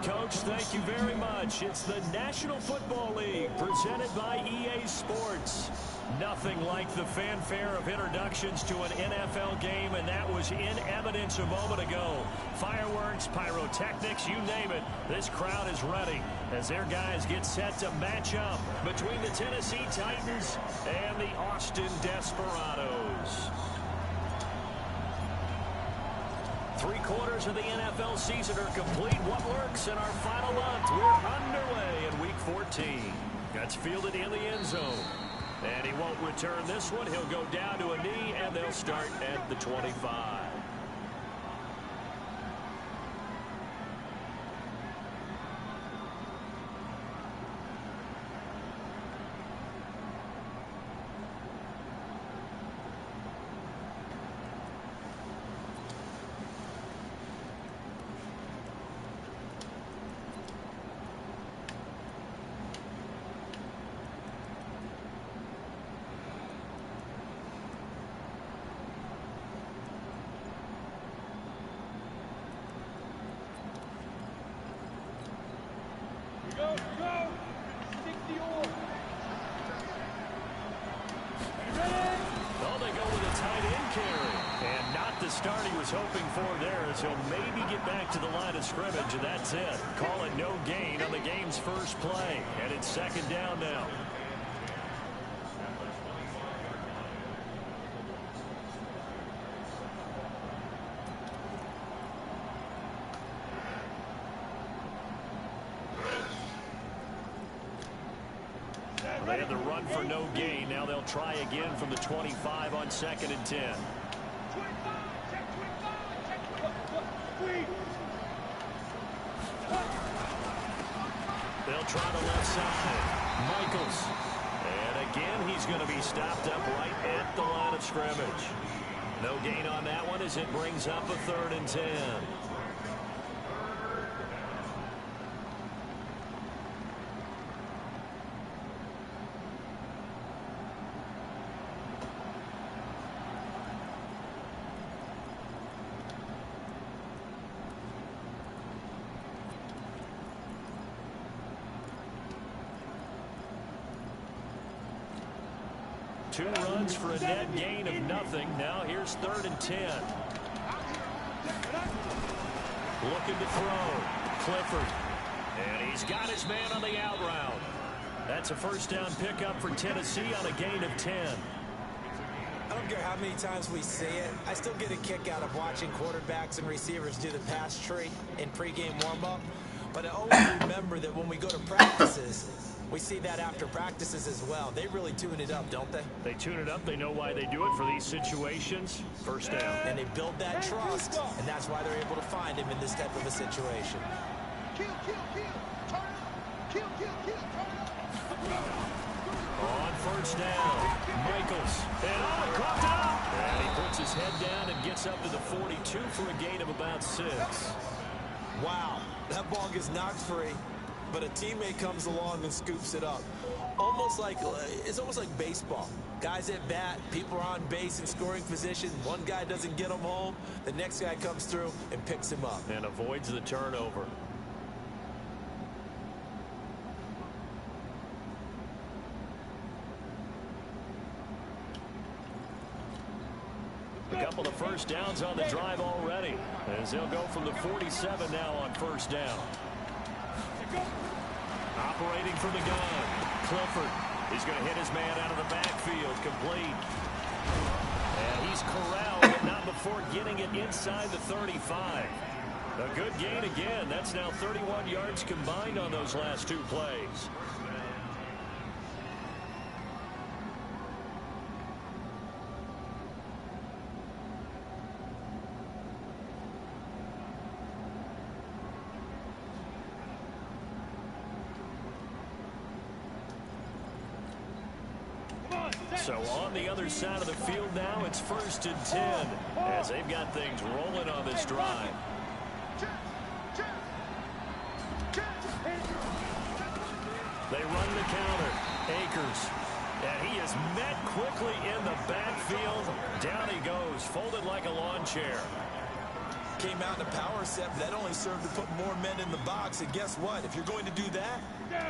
Coach, thank you very much. It's the National Football League presented by EA Sports. Nothing like the fanfare of introductions to an NFL game, and that was in evidence a moment ago. Fireworks, pyrotechnics, you name it. This crowd is ready as their guys get set to match up between the Tennessee Titans and the Austin Desperados. 3/4 of the NFL season are complete. What lurks in our final month? We're underway in Week 14. That's fielded in the end zone. And he won't return this one. He'll go down to a knee, and they'll start at the 25. Start he was hoping for there as he'll maybe get back to the line of scrimmage, and that's it. Call it no gain on the game's first play, and it's second down now. They had the run for no gain. Now they'll try again from the 25 on 2nd and 10. They'll try the left side. Michaels. And again, he's going to be stopped up right at the line of scrimmage. No gain on that one as it brings up a 3rd and 10. Two runs for a net gain of nothing. Now here's 3rd and 10. Looking to throw. Clifford. And he's got his man on the out route. That's a first down pickup for Tennessee on a gain of 10. I don't care how many times we see it. I still get a kick out of watching quarterbacks and receivers do the pass tree in pregame warm-up. But I always remember that when we go to practices, we see that after practices as well. They really tune it up, don't they? They tune it up. They know why they do it for these situations. First down. And they build that trust, and that's why they're able to find him in this type of a situation. On first down, Michaels. And caught up. And he puts his head down and gets up to the 42 for a gain of about 6. Wow, that ball gets knocked free, but a teammate comes along and scoops it up. It's almost like baseball. Guys at bat, people are on base in scoring position. One guy doesn't get him home. The next guy comes through and picks him up. And avoids the turnover. A couple of first downs on the drive already, as they'll go from the 47 now on first down. Operating from the gun, Clifford. He's going to hit his man out of the backfield, complete. And he's corralled, but not before getting it inside the 35. A good gain again. That's now 31 yards combined on those last 2 plays. So on the other side of the field now, it's 1st and 10 as they've got things rolling on this drive. They run the counter. Akers. And he is met quickly in the backfield. Down he goes, folded like a lawn chair. came out in a power set, but that only served to put more men in the box. And guess what? If you're going to do that,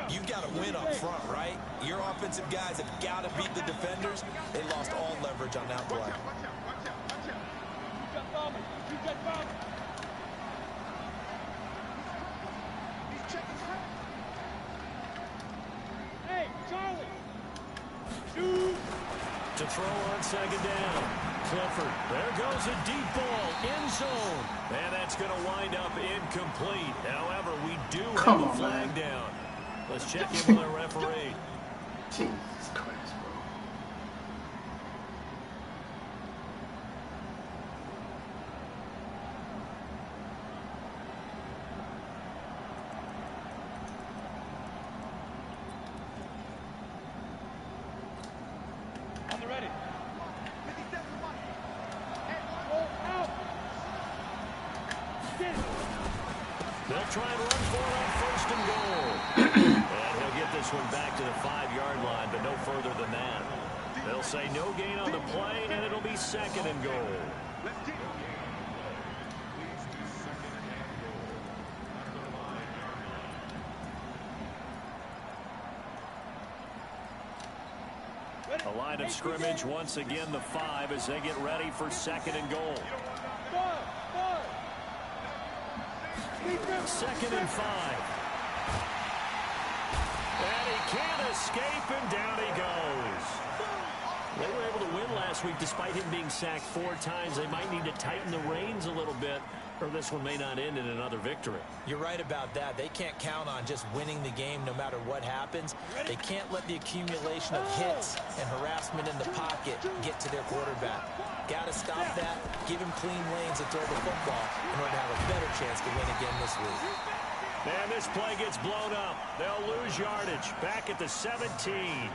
you've got to win up front, right? Your offensive guys have got to beat the defenders. They lost all leverage on that play. Hey, Charlie! To throw on second down. Clifford. There goes a deep ball. End zone. And that's going to wind up incomplete. However, we do have a flag down. Let's check in with our referee. Jesus Christ, bro. On the ready. They'll try and run for it on first and goal. And he'll get this one back to the 5-yard line, but no further than that. They'll say no gain on the play, and it'll be second and goal. A line of scrimmage once again, the 5, as they get ready for second and goal. Second and 5. And he can't escape, and down he goes. They were able to win last week despite him being sacked 4 times. They might need to tighten the reins a little bit, or this one may not end in another victory. You're right about that. They can't count on just winning the game no matter what happens. They can't let the accumulation of hits and harassment in the pocket get to their quarterback. Got to stop that, give him clean lanes to throw the football in order to have a better chance to win again this week. And this play gets blown up. They'll lose yardage back at the 17.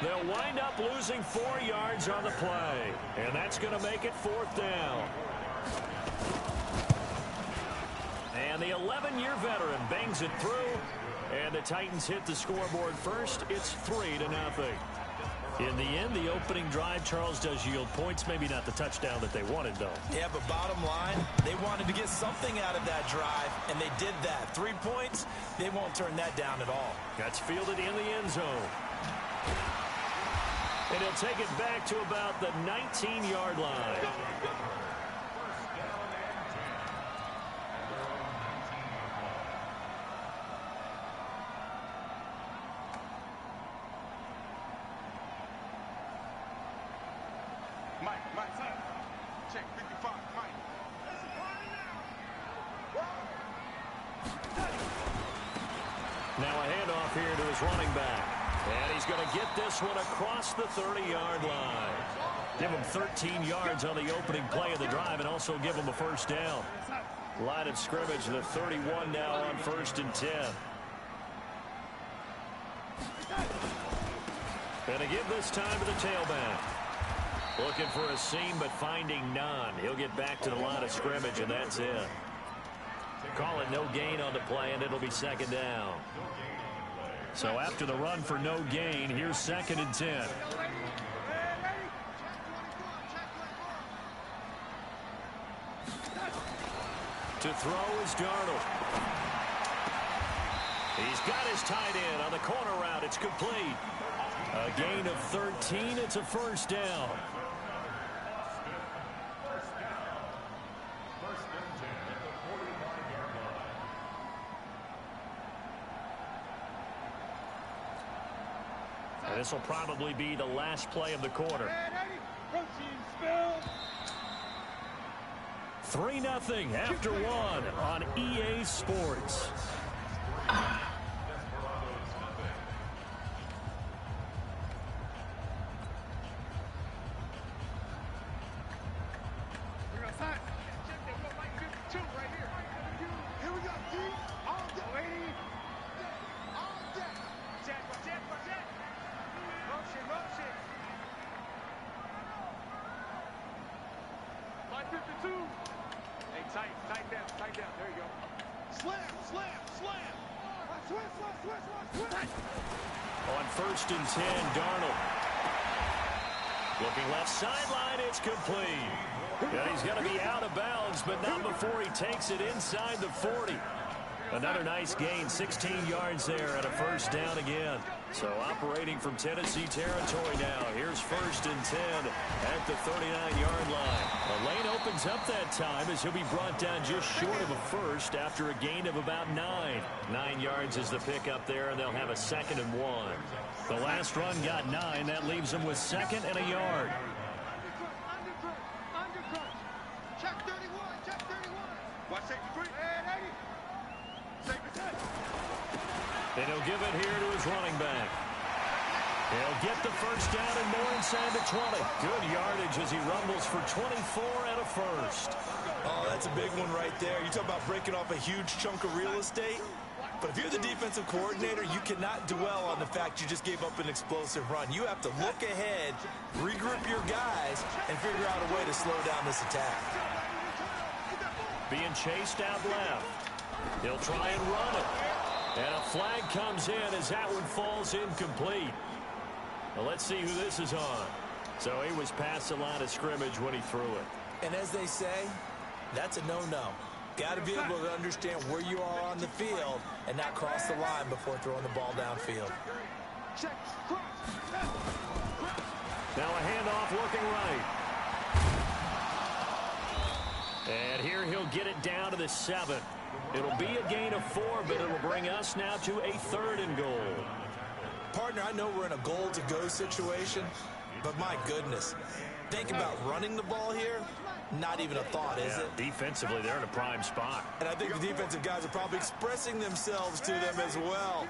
They'll wind up losing 4 yards on the play. And that's going to make it 4th down. And the 11-year veteran bangs it through. And the Titans hit the scoreboard first. It's 3-0. In the end, the opening drive, Charles, does yield points. Maybe not the touchdown that they wanted, though. Yeah, but bottom line, they wanted to get something out of that drive, and they did that. 3 points, they won't turn that down at all. That's fielded in the end zone. And he'll take it back to about the 19-yard line. Check 55, Mike. Now a handoff here to his running back. And he's going to get this one across the 30-yard line. Give him 13 yards on the opening play of the drive and also give him a first down. Line of scrimmage, the 31 now on 1st and 10. And again this time to the tailback. Looking for a seam, but finding none. He'll get back to the line of scrimmage, and that's it. Call it no gain on the play, and it'll be second down. So after the run for no gain, here's 2nd and 10. To throw is Darnold. He's got his tight end on the corner route. It's complete. A gain of 13. It's a first down. And this will probably be the last play of the quarter. 3-0 after 1 on EA Sports. On 1st and 10, Darnold. Looking left sideline, it's complete. And he's going to be out of bounds, but not before he takes it inside the 40. Another nice gain, 16 yards there, and a first down again. So operating from Tennessee territory now. Here's 1st and 10 at the 39-yard line. The lane opens up that time as he'll be brought down just short of a first after a gain of about 9. 9 yards is the pickup there, and they'll have a 2nd and 1. The last run got 9. That leaves them with 2nd and a yard. Check 31, check 31. Watch safety free. And he'll give it here to his running back. He'll get the first down and more inside the 20. Good yardage as he rumbles for 24 and a first. Oh, that's a big one right there. You talk about breaking off a huge chunk of real estate. But if you're the defensive coordinator, you cannot dwell on the fact you just gave up an explosive run. You have to look ahead, regroup your guys, and figure out a way to slow down this attack. Being chased out left. He'll try and run it. And a flag comes in as that one falls incomplete. Well, let's see who this is on. So he was past the line of scrimmage when he threw it. And as they say, that's a no-no. Got to be able to understand where you are on the field and not cross the line before throwing the ball downfield. Now a handoff looking right. And here he'll get it down to the 7. It'll be a gain of 4, but it'll bring us now to a 3rd and goal. Partner, I know we're in a goal-to-go situation, but my goodness, think about running the ball here. Not even a thought, is it? Defensively, they're in a prime spot. And I think the defensive guys are probably expressing themselves to them as well.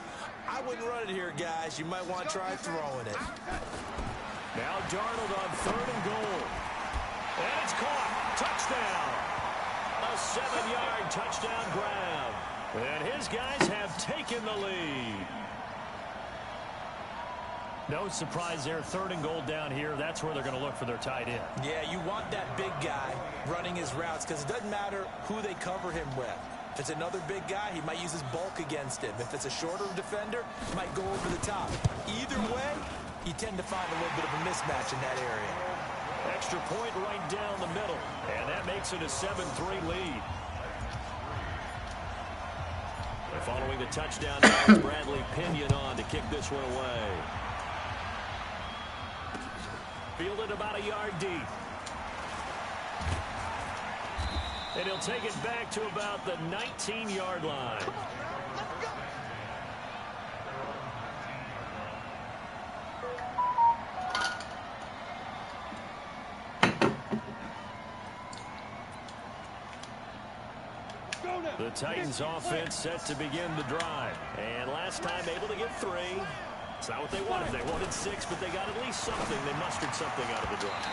I wouldn't run it here, guys. You might want to try throwing it. Now Darnold on 3rd and goal. And it's caught. Touchdown. A 7-yard touchdown grab. And his guys have taken the lead. No surprise there. 3rd and goal down here. That's where they're going to look for their tight end. Yeah, you want that big guy running his routes because it doesn't matter who they cover him with. If it's another big guy, he might use his bulk against him. If it's a shorter defender, he might go over the top. Either way, you tend to find a little bit of a mismatch in that area. Extra point right down the middle. And that makes it a 7-3 lead. And following the touchdown, now it's Bradley Pinion on to kick this one away. Fielded about a yard deep. And he'll take it back to about the 19-yard line. The Titans offense set to begin the drive. And last time able to get 3. It's not what they wanted. They wanted 6, but they got at least something. They mustered something out of the drive.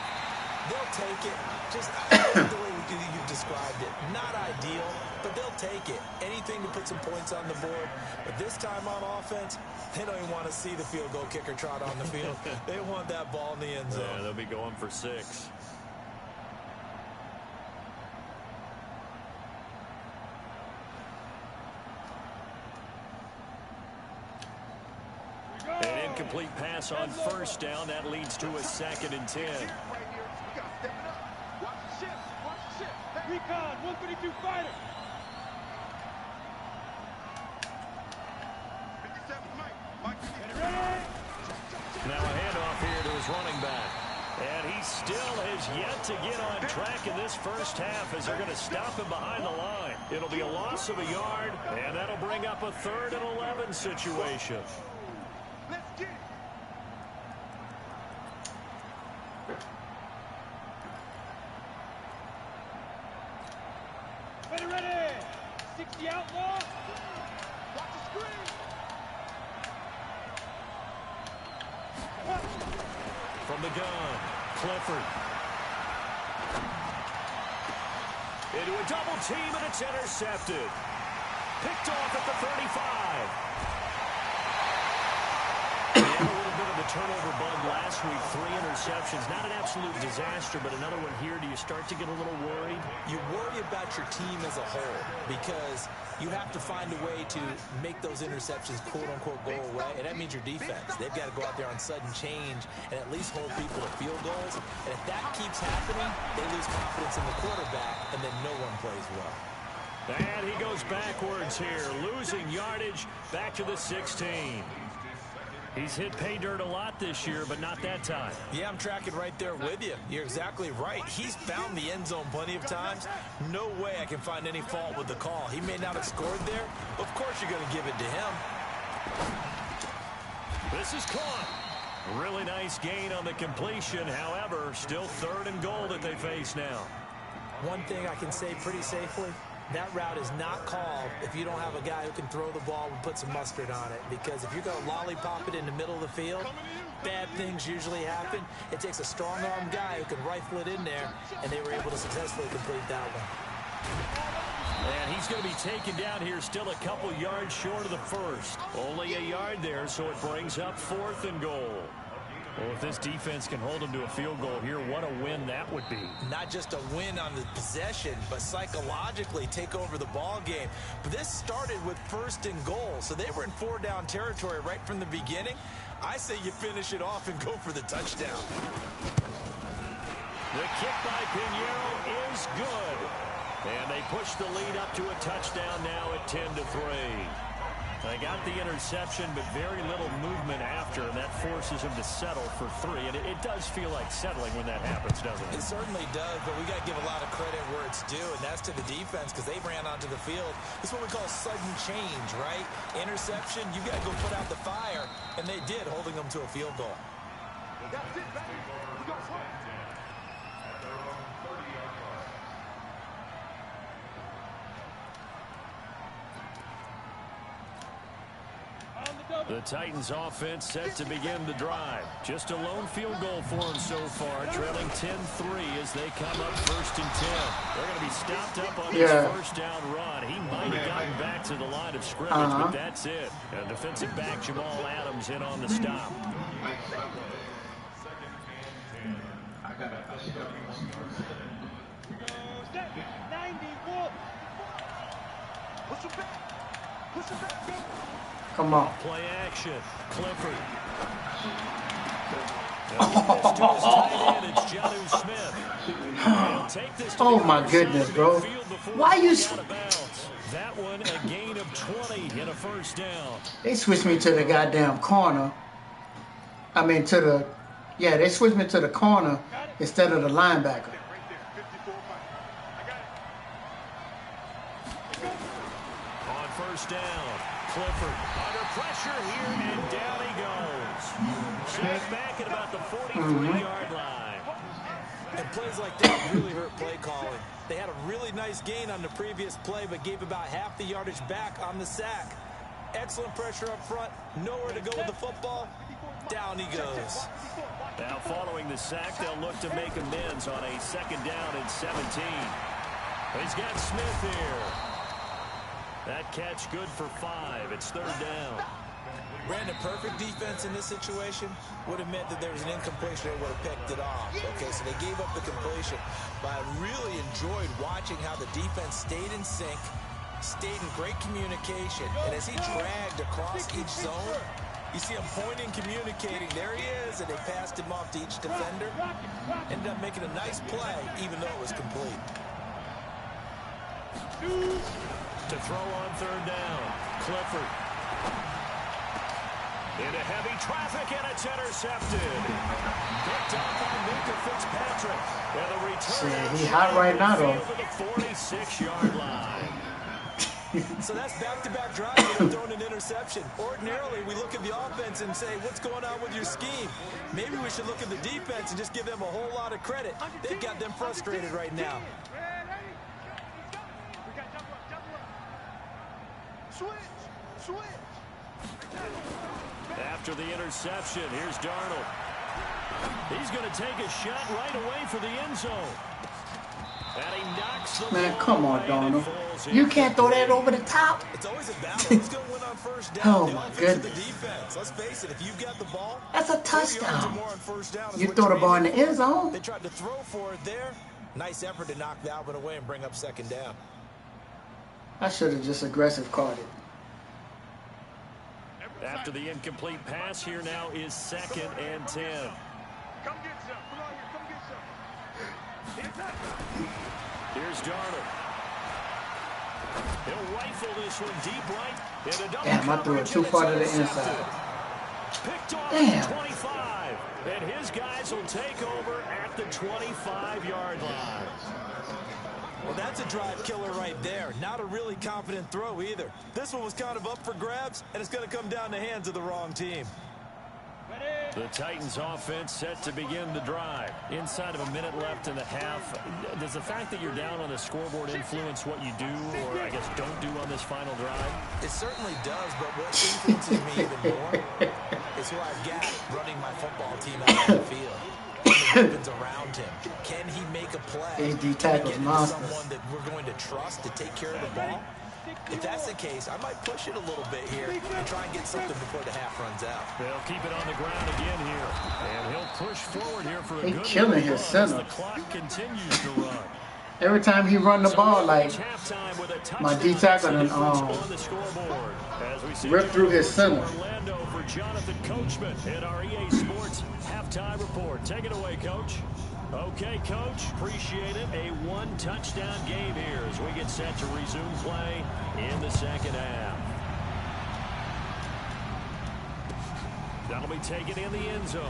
They'll take it. Just the way you've described it. Not ideal, but they'll take it. Anything to put some points on the board. But this time on offense, they don't even want to see the field goal kicker trot on the field. They want that ball in the end zone. Yeah, they'll be going for 6. An incomplete pass on 1st down. That leads to a 2nd and 10. Recon, 132 fighter. Now a handoff here to his running back. And he still has yet to get on track in this first half as they're going to stop him behind the line. It'll be a loss of a yard, and that'll bring up a 3rd and 11 situation. Let's get it. Ready. 60 outlaw. Watch the screen. From the gun, Clifford. Into a double team, and it's intercepted. Picked off at the 35. And a little bit of the turnover bug last week, 3 interceptions. Not an absolute disaster, but another one here. Do you start to get a little worried? You worry about your team as a whole because you have to find a way to make those interceptions, quote-unquote, go away, and that means your defense. They've got to go out there on sudden change and at least hold people to field goals. And if that keeps happening, they lose confidence in the quarterback, and then no one plays well. And he goes backwards here, losing yardage back to the 16. He's hit pay dirt a lot this year, but not that time. Yeah, I'm tracking right there with you. You're exactly right. He's found the end zone plenty of times. No way I can find any fault with the call. He may not have scored there. Of course you're going to give it to him. This is caught. Really nice gain on the completion. However, still 3rd and goal that they face now. One thing I can say pretty safely, that route is not called if you don't have a guy who can throw the ball and put some mustard on it. Because if you're going to lollipop it in the middle of the field, bad things usually happen. It takes a strong-arm guy who can rifle it in there, and they were able to successfully complete that one. And he's going to be taken down here, still a couple yards short of the first. Only a yard there, so it brings up 4th and goal. Well, if this defense can hold them to a field goal here, what a win that would be. Not just a win on the possession, but psychologically take over the ball game. But this started with 1st and goal, so they were in 4-down territory right from the beginning. I say you finish it off and go for the touchdown. The kick by Pinheiro is good. And they push the lead up to a touchdown now at 10-3. They got the interception, but very little movement after, and that forces him to settle for 3. And it does feel like settling when that happens, doesn't it? It certainly does, but we got to give a lot of credit where it's due, and that's to the defense because they ran onto the field. This is what we call sudden change, right? Interception, you got to go put out the fire, and they did, holding them to a field goal. That's it, baby. We got one. The Titans offense set to begin the drive. Just a lone field goal for them so far, trailing 10-3 as they come up 1st and 10. They're going to be stopped up on this 1st down run. He might have gotten back to the line of scrimmage, but that's it. And defensive back Jamal Adams in on the stop. Come on. Play action. Clifford. Oh my goodness, bro. Why you... That one a gain of 20 in a 1st down. They switched me to the goddamn corner. I mean to the... Yeah, they switched me to the corner instead of the linebacker. On 1st down, Clifford under pressure here, and down he goes. Sacked back at about the 43-yard line. And plays like that really hurt play calling. They had a really nice gain on the previous play, but gave about half the yardage back on the sack. Excellent pressure up front, nowhere to go with the football. Down he goes. Now following the sack, they'll look to make amends on a 2nd down and 17. He's got Smith here. That catch good for 5. It's 3rd down. Brandon, perfect defense in this situation would have meant that there was an incompletion. They would have picked it off. Okay, so they gave up the completion. But I really enjoyed watching how the defense stayed in sync, stayed in great communication. And as he dragged across each zone, you see him pointing, communicating. There he is, and they passed him off to each defender. Ended up making a nice play, even though it was complete. To throw on 3rd down, Clifford. Into heavy traffic, and it's intercepted. Picked up by Minka Fitzpatrick. And the return. He hot right now, though. To the 46-yard line. So that's back-to-back drives that have thrown an interception. Ordinarily, we look at the offense and say, what's going on with your scheme? Maybe we should look at the defense and just give them a whole lot of credit. They've got them frustrated right now. After the interception, here's Darnold. He's going to take a shot right away for the end zone. And he knocks the Man, ball come on, away, and it Donald. falls You can't throw that over the top. It's always a battle. Who's going to win on first down? Oh, The my offense or the goodness. defense? Let's face it, if you've got the ball, That's a 4 yards or touchdown. more on first down is You what throw the you're ball in aiming the end for. zone. They tried to throw for it there. Nice effort to knock that one away and bring up second down. I should have just aggressive caught it. After the incomplete pass, here now is 2nd and 10. Come get some. Come on here. Come get some. Here's Darnold. He'll rifle this one deep right. And a double Damn, I threw it coverage, too and far to it's the intercepted. inside. Picked off Damn. at 25. And his guys will take over at the 25-yard line. Well, that's a drive killer right there. Not a really confident throw either. This one was kind of up for grabs, and it's going to come down the hands of the wrong team. The Titans offense set to begin the drive. Inside of a minute left in the half. Does the fact that you're down on the scoreboard influence what you do, or I guess don't do on this final drive? It certainly does, but what influences me even more is who I've got running my football team out on the field. And the weapons around him. Can he make a play? AD Can he tackles get into monsters. someone that we're going to trust to take care of the ball? If that's the case, I might push it a little bit here and try and get something before the half runs out. They'll keep it on the ground again here. And he'll push forward here for a He good killing little his run as center. the clock continues to run. Every time he run the ball, like Halftime with a my touchdown. D-tackle That's the done, difference on the scoreboard. As we see ripped through his center. Orlando for Jonathan Coachman at our EA Sports halftime report. Take it away, Coach. Okay, Coach, appreciate it. A one-touchdown game here as we get set to resume play in the second half. That'll be taken in the end zone.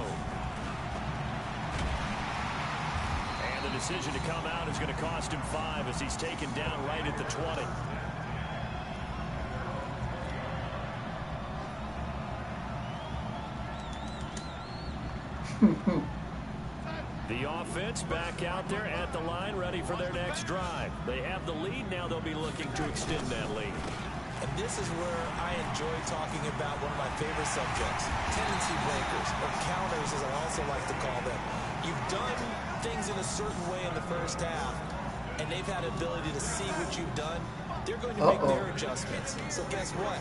And the decision to come out is going to cost him 5 as he's taken down right at the 20. The offense back out there at the line, ready for their next drive. They have the lead. Now they'll be looking to extend that lead. And this is where I enjoy talking about one of my favorite subjects, tendency breakers, or counters as I also like to call them. You've done things in a certain way in the first half, and they've had ability to see what you've done. They're going to make their adjustments. So guess what?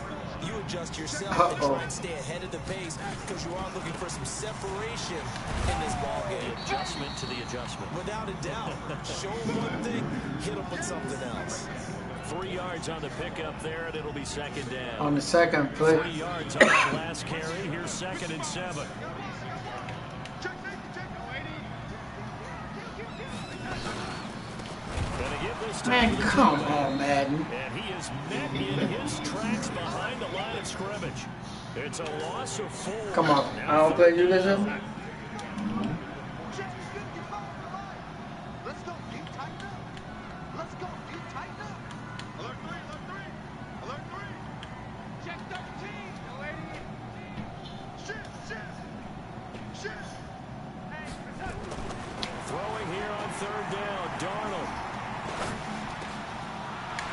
You adjust yourself and try and stay ahead of the pace because you are looking for some separation in this ball game. The adjustment to the adjustment. Without a doubt. Show them one thing, hit them with something else. 3 yards on the pickup there, and it'll be second down. On the second play. 3 yards on that last carry. Here's 2nd and 7. Man, come on, Madden. And he is met in his tracks behind the line of scrimmage. It's a loss of 4. Come on. I don't play you this year. Let's go. You tighten up. Let's go. You tighten up. Alert 3. Alert 3. Alert 3. Check 13. No lady. Shift. Throwing here on 3rd down. Darnold.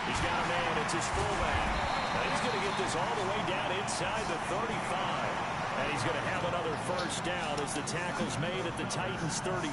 He's got a man. It's his fullback. And he's going to get this all the way down inside the 35. And he's going to have another first down as the tackle's made at the Titans' 33.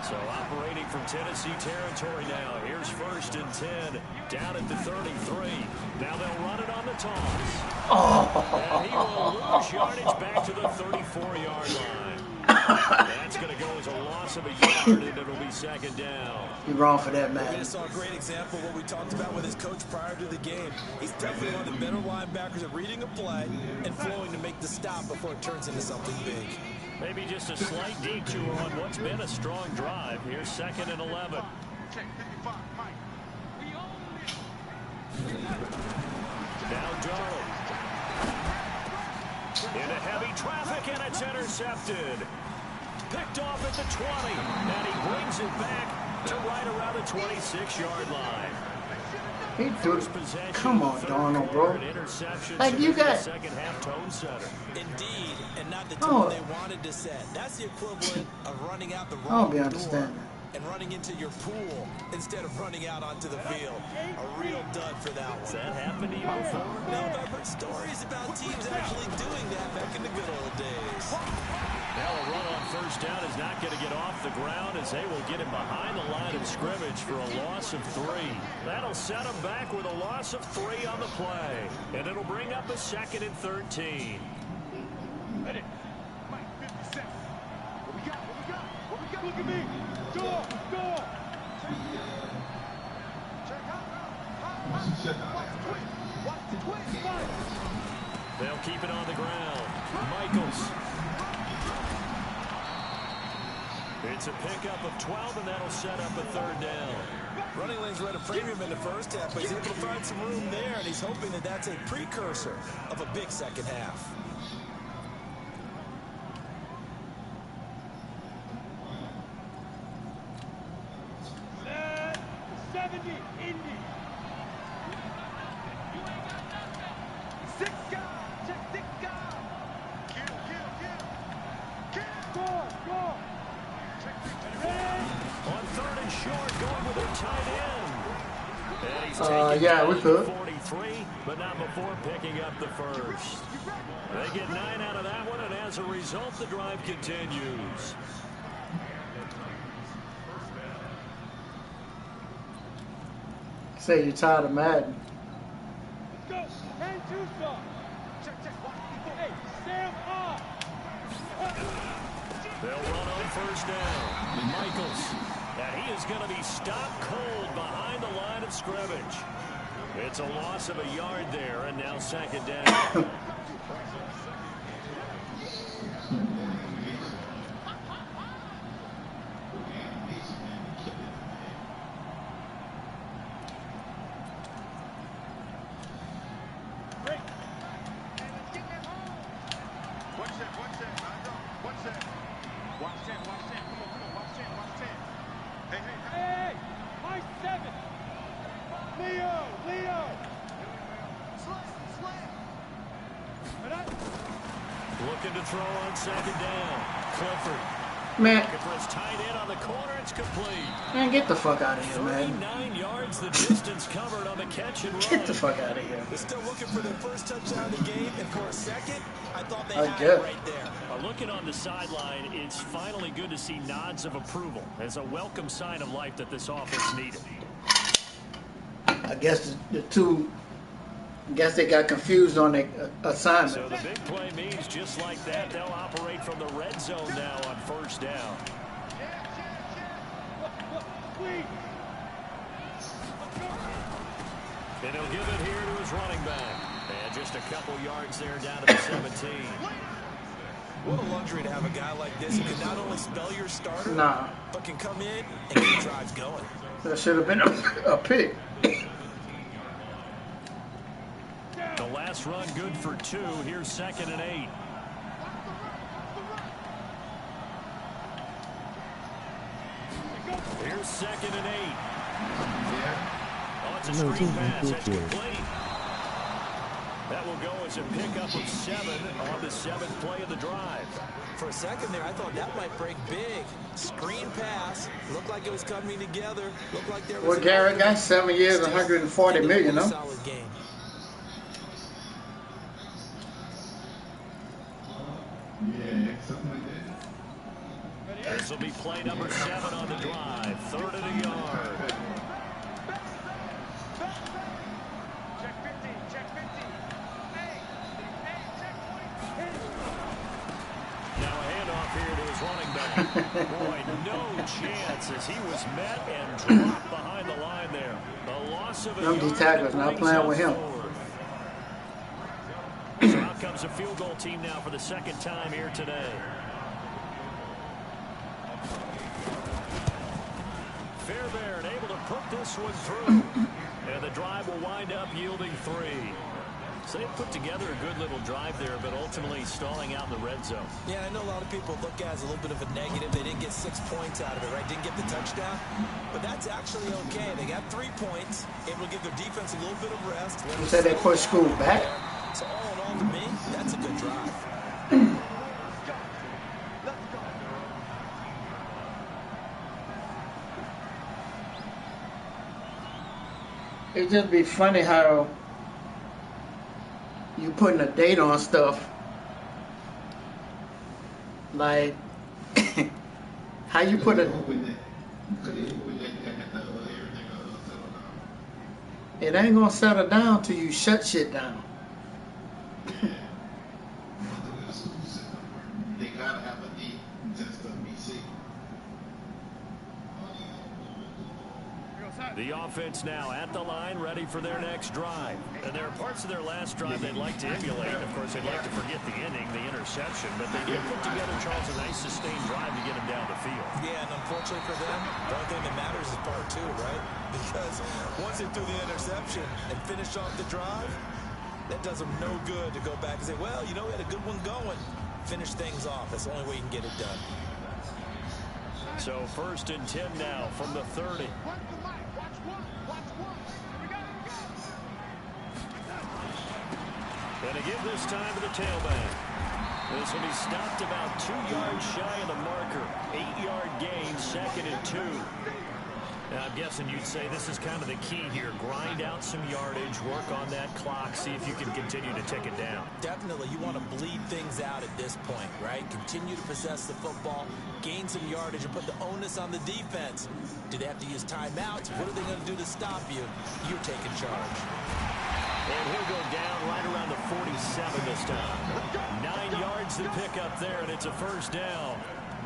So operating from Tennessee territory now. Here's 1st and 10 down at the 33. Now they'll run it on the toss. And he will lose yardage back to the 34-yard line. That's going to go as a loss of a yard, and it'll be 2nd down. You're wrong for that, We man. just saw a great example of what we talked about with his coach prior to the game. He's definitely one of the better linebackers at reading a play and flowing to make the stop before it turns into something big. Maybe just a slight detour on what's been a strong drive. Here's 2nd and 11. Check 55. Mike. Now Darnold. Into heavy traffic, and it's intercepted. Picked off at the 20, and he brings it back to right around the 26-yard line. He threw. Come on, Darnold, bro. Like you got. Second half tone setter. Indeed, and not the tone they wanted to set. That's the equivalent of running out the wrong door and running into your pool instead of running out onto the field. A real dud for that one. Has that happened to you before? No, but I've heard stories about teams actually doing that back in the good old days. Now a run on first down is not going to get off the ground as they will get him behind the line of scrimmage for a loss of 3. That'll set him back with a loss of 3 on the play. And it'll bring up a 2nd and 13. Ready? Mike, 50 seconds. What we got? What we got? What we got? Look at me. Go. Check out. Watch the twist. They'll keep it on the ground. Michaels. It's a pickup of 12, and that'll set up a 3rd down. Running lanes were at a premium in the first half, but he's able to find some room there, and he's hoping that that's a precursor of a big second half. Set 70, Indy. 6 guys. Check 6 guys. Kill. Score. On 3rd and short, going with their tight end. And he's yeah, we could. 43, but not before picking up the first. They get 9 out of that one, and as a result, the drive continues. Say you're tired of Madden. Let's go. And Tucson. Check. Watch. Hey, Sam off. They'll run on first down. Michaels. And he is going to be stopped cold behind the line of scrimmage. It's a loss of a yard there, and now 2nd down. Hey, my 7. Leo. Looking to throw on 2nd down. Clifford. Man, Looking for his tight end on the corner. It's complete. man, get the fuck out of here, man. 39 yards the distance covered on the catch and run. Get the fuck out of here. They're still looking for their first touchdown of the game, and for a second, I thought they I had guess. it right there. Looking on the sideline, it's finally good to see nods of approval as a welcome sign of life that this offense needed. I guess the two, they got confused on their assignment. So the big play means just like that, they'll operate from the red zone now on first down. And he'll give it here to his running back. And just a couple yards there down to the 17. What a luxury to have a guy like this who can not only spell your starter, Nah, but can come in and keep drives going. that should have been a pick. The last run good for 2. Here's 2nd and 8. Here's 2nd and 8. Oh, it's a screen pass. That's complete. That will go as a pickup of 7 on the 7th play of the drive. For a second there, I thought that might break big. Screen pass. Looked like it was coming together. Looked like there was... Well, Garrett got 7 years, 140 million, huh? Solid game. This will be play number 7 on the drive. 3rd and a yard. Check 15. Check 15. Hey, check 20. Now a handoff here to his running back. Boy, no chance as he was met and dropped behind the line there. The loss of a Them D yard tackles not playing with him. So out comes a field goal team now for the 2nd time here today. Fairbairn able to put this one through. And the drive will wind up yielding 3. So they put together a good little drive there, but ultimately stalling out in the red zone. Yeah, I know a lot of people look at it as a little bit of a negative. They didn't get 6 points out of it, right? Didn't get the touchdown. But that's actually okay. They got 3 points, able to give their defense a little bit of rest. You said they put school back? So all in all, to me, that's a good drive. It'd just be funny how you putting a date on stuff Like, how you put it? It ain't gonna settle down till you shut shit down. They gotta have a need test of BC. The offense now at the line, ready for their next drive. And there are parts of their last drive they'd like to emulate. Of course, they'd like to forget the inning, the interception. But they did put together, Charles, a nice sustained drive to get them down the field. Yeah, and unfortunately for them, the only thing that matters is part two, right? Because once they threw the interception and finished off the drive, that does them no good to go back and say, well, you know, we had a good one going. Finish things off. That's the only way you can get it done. So 1st and 10 now from the 30. And again this time to the tailback. This will be stopped about 2 yards shy of the marker. 8-yard gain, 2nd and 2. Now, I'm guessing you'd say this is kind of the key here. Grind out some yardage, work on that clock, see if you can continue to tick it down. Definitely. You want to bleed things out at this point, right? Continue to possess the football, gain some yardage, and put the onus on the defense. Do they have to use timeouts? What are they going to do to stop you? You're taking charge. And he'll go down right around the 47 this time. 9 yards to pick up there, and it's a 1st down.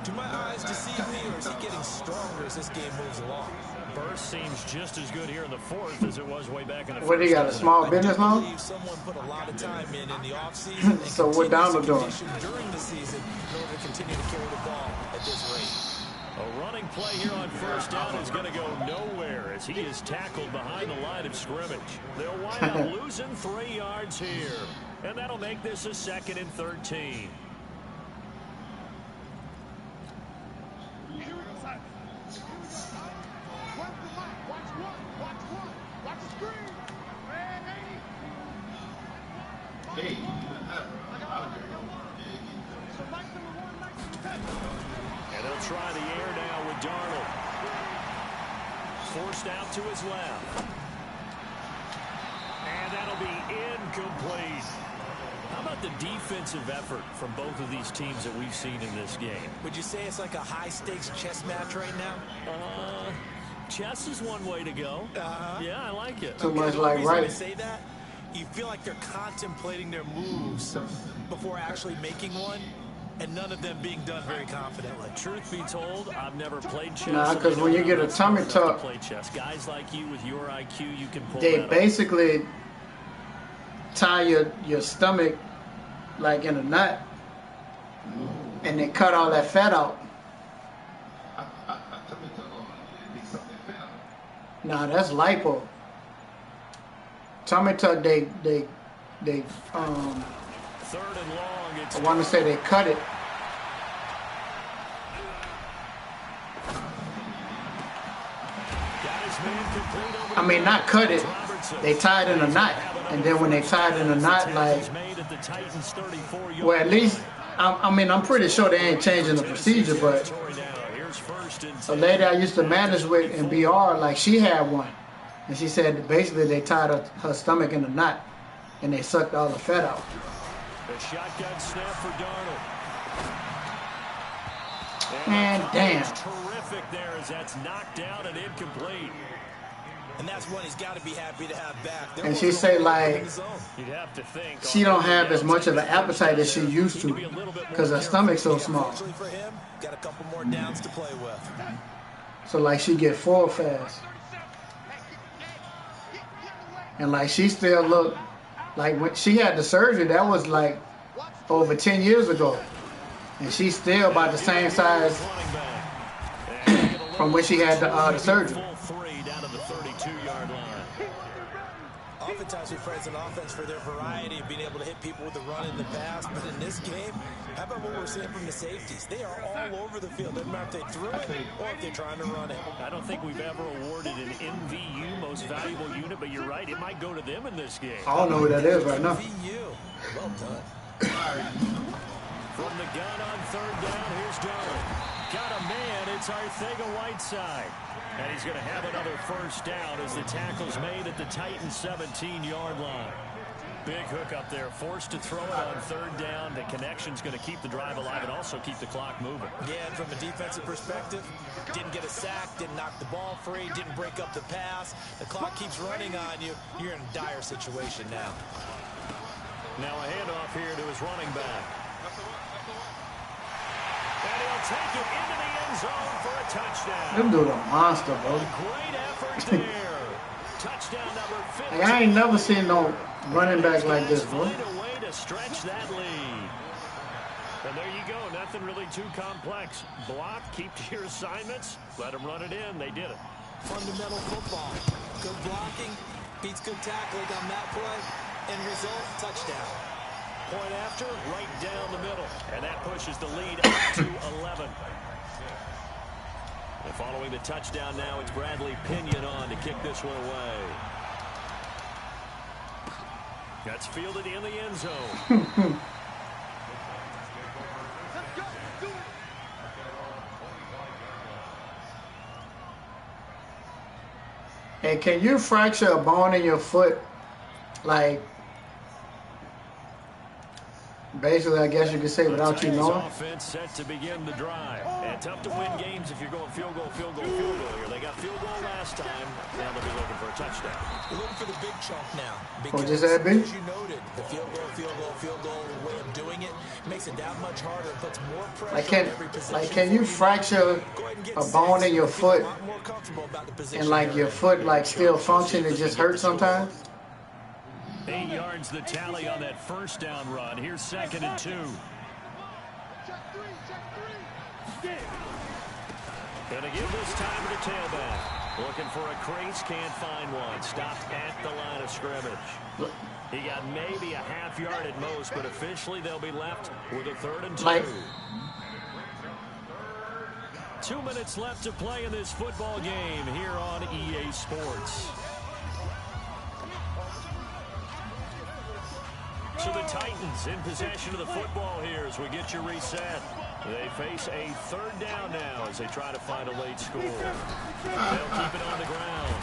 Do my eyes deceive me, or is he getting stronger as this game moves along? Burst seems just as good here in the 4th as it was way back in the 1st. What, he got a small business loan? I believe someone put a lot of time in the offseason. So what Donald doing? During the season in order to continue to carry the ball at this rate. A running play here on 1st down is going to go nowhere as he is tackled behind the line of scrimmage. They'll wind up losing 3 yards here. And that'll make this a 2nd and 13. And they'll try the air now with Darnold. Forced out to his left. And that'll be incomplete. How about the defensive effort from both of these teams that we've seen in this game? Would you say it's like a high-stakes chess match right now? Chess is one way to go. Yeah, I like it. Too much like right. I say that, you feel like they're contemplating their moves before actually making one, and none of them being done very confidently. Truth be told, I've never played chess. Nah, because when you get a tummy tuck, play chess. Guys like you with your IQ, you can pull they that basically tie your stomach like in a knot, and they cut all that fat out. Nah, that's lipo. Tummy tuck, they 3rd and long. I want to say they cut it. I mean, not cut it. They tied in a knot, and then when they tied in a knot, like, well, at least I'm pretty sure they ain't changing the procedure, but a lady I used to manage with in BR, like, she had one, and she said basically they tied her stomach in a knot, and they sucked all the fat out. The shotgun snap for Darnold. Man, damn. Terrific there as that's knocked down and incomplete. And that's one he's got to be happy to have back. And she say, like, You'd have to think she don't have as much of an appetite as she used to because her stomach's so small. For him, got a couple more downs to play with. So, like, she get full fast. And, like, she still look like when she had the surgery, that was, like, over 10 years ago. And she's still about the same size from when she had the surgery. Oftentimes we praise an offense for their variety of being able to hit people with the run in the pass, but in this game, how about what we're seeing from the safeties? They are all over the field. Doesn't matter if they threw it or if they're trying to run it. I don't think we've ever awarded an MVU, most valuable unit, but you're right, it might go to them in this game. I don't know who that is right now. MVU. Well done. From the gun on 3rd down, here's Darnold. Got a man, it's Arthega-Whiteside. And he's going to have another first down as the tackle's made at the Titans' 17-yard line. Big hook up there, forced to throw it on third down. The connection's going to keep the drive alive and also keep the clock moving. Yeah, and from a defensive perspective, didn't get a sack, didn't knock the ball free, didn't break up the pass. The clock keeps running on you. You're in a dire situation now. Now a handoff here to his running back. And he'll take it into the end zone for a touchdown. Them dude a monster, bro. Great effort there. Touchdown number 15. I ain't never seen no running back like this, bro. Find a way to stretch that lead. And there you go. Nothing really too complex. Block, keep to your assignments, let them run it in. They did it. Fundamental football. Good blocking, beats good tackling on that play. End result, touchdown. Point after, right down the middle. And that pushes the lead up to 11. And following the touchdown now, it's Bradley Pinion on to kick this one away. That's fielded in the end zone. Hey, can you fracture a bone in your foot? Like, basically, I guess you could say without you knowing. Offense set to begin the drive. And tough to win games if you're going field goal, field goal, field goal here. They got field goal last time. Now they'll be looking for a touchdown. We're looking for the big chunk now. What just that be? As you noted, the field goal way of doing it makes it that much harder. It puts more pressure on every position. Like, can you fracture a bone in your foot and like your foot like still function and just hurt sometimes? 8 yards the tally on that first down run. Here's 2nd and 2. Gonna give this time to the tailback. Looking for a crease, can't find one. Stopped at the line of scrimmage. He got maybe a half yard at most, but officially they'll be left with a 3rd and 2. 2 minutes left to play in this football game here on EA Sports. So the Titans in possession of the football here as we get you reset. They face a 3rd down now as they try to find a late score. They'll keep it on the ground.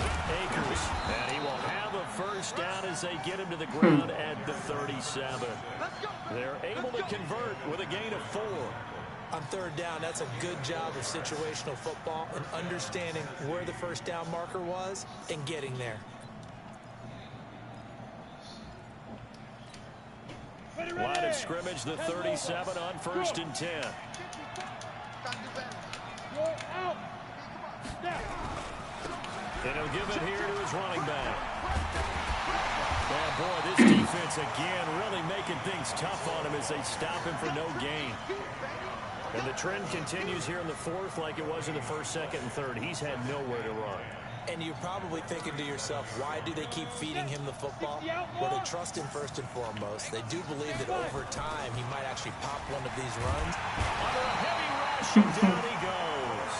Akers, and he will have a first down as they get him to the ground at the 37. They're able to convert with a gain of 4. On 3rd down, that's a good job of situational football and understanding where the first down marker was and getting there. Line of scrimmage, the 37 on 1st and 10. And he'll give it here to his running back. Oh, boy, this defense again really making things tough on him as they stop him for no gain. And the trend continues here in the 4th like it was in the 1st, 2nd, and 3rd. He's had nowhere to run. And you're probably thinking to yourself, why do they keep feeding him the football? Well, they trust him first and foremost. They do believe that over time he might actually pop one of these runs. Under a heavy rush, and down he goes.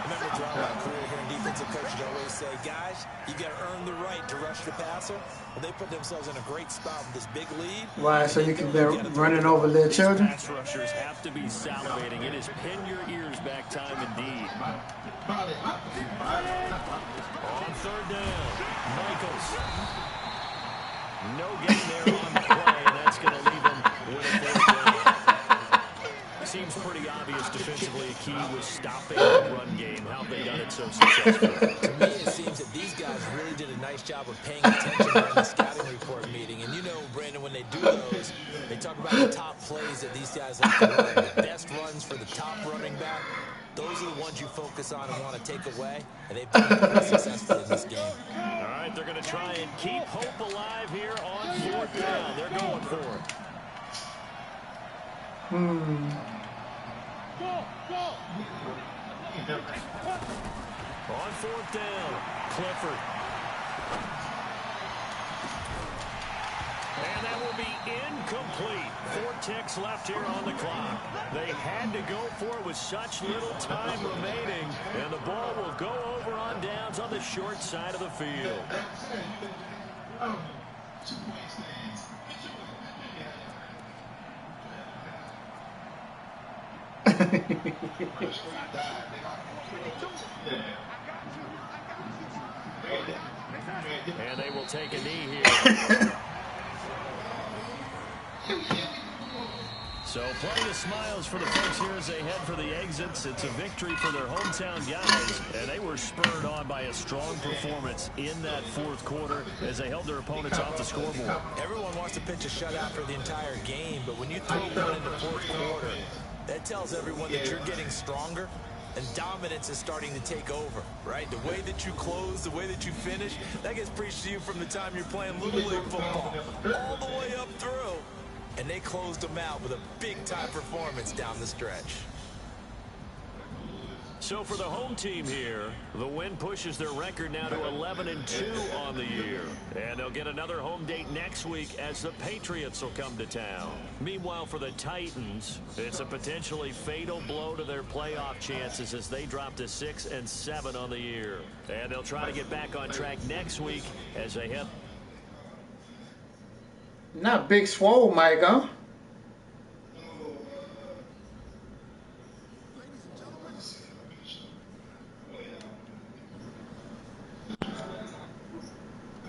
Remember, throughout my career here in defensive coaching, I always say, guys, you got to earn the right to rush the passer. Well, they put themselves in a great spot with this big lead. Why? So you can be running over little children? Pass rushers have to be salivating. It is pin your ears back time indeed. On 3rd down, Michaels. No gain there on the play, and that's going to leave him with a 4th down. Seems pretty obvious defensively. A key was stopping the run game. How have they done it so successfully? To me, it seems that these guys really did a nice job of paying attention during the scouting report meeting. And you know, Brandon, when they do those, they talk about the top plays that these guys like to run. The best runs for the top running back. Those are the ones you focus on and want to take away, and they've been very successful in this game. All right, they're going to try and keep hope alive here on 4th down. They're going for it. On 4th down, Clifford. And that will be incomplete. 4 ticks left here on the clock. They had to go for it with such little time remaining. And the ball will go over on downs on the short side of the field. take a knee here. So plenty of smiles for the folks here as they head for the exits. It's a victory for their hometown guys, and they were spurred on by a strong performance in that fourth quarter as they held their opponents off the scoreboard. Everyone wants to pitch a shutout for the entire game, but when you throw one in the fourth quarter, that tells everyone that you're getting stronger and dominance is starting to take over, right? The way that you close, the way that you finish, that gets preached to you from the time you're playing Little League football all the way up through. And they closed them out with a big-time performance down the stretch. So for the home team here, the win pushes their record now to 11-2 on the year. And they'll get another home date next week as the Patriots will come to town. Meanwhile, for the Titans, it's a potentially fatal blow to their playoff chances as they drop to 6-7 on the year. And they'll try to get back on track next week as they head. Not Big Swole, Mike, huh?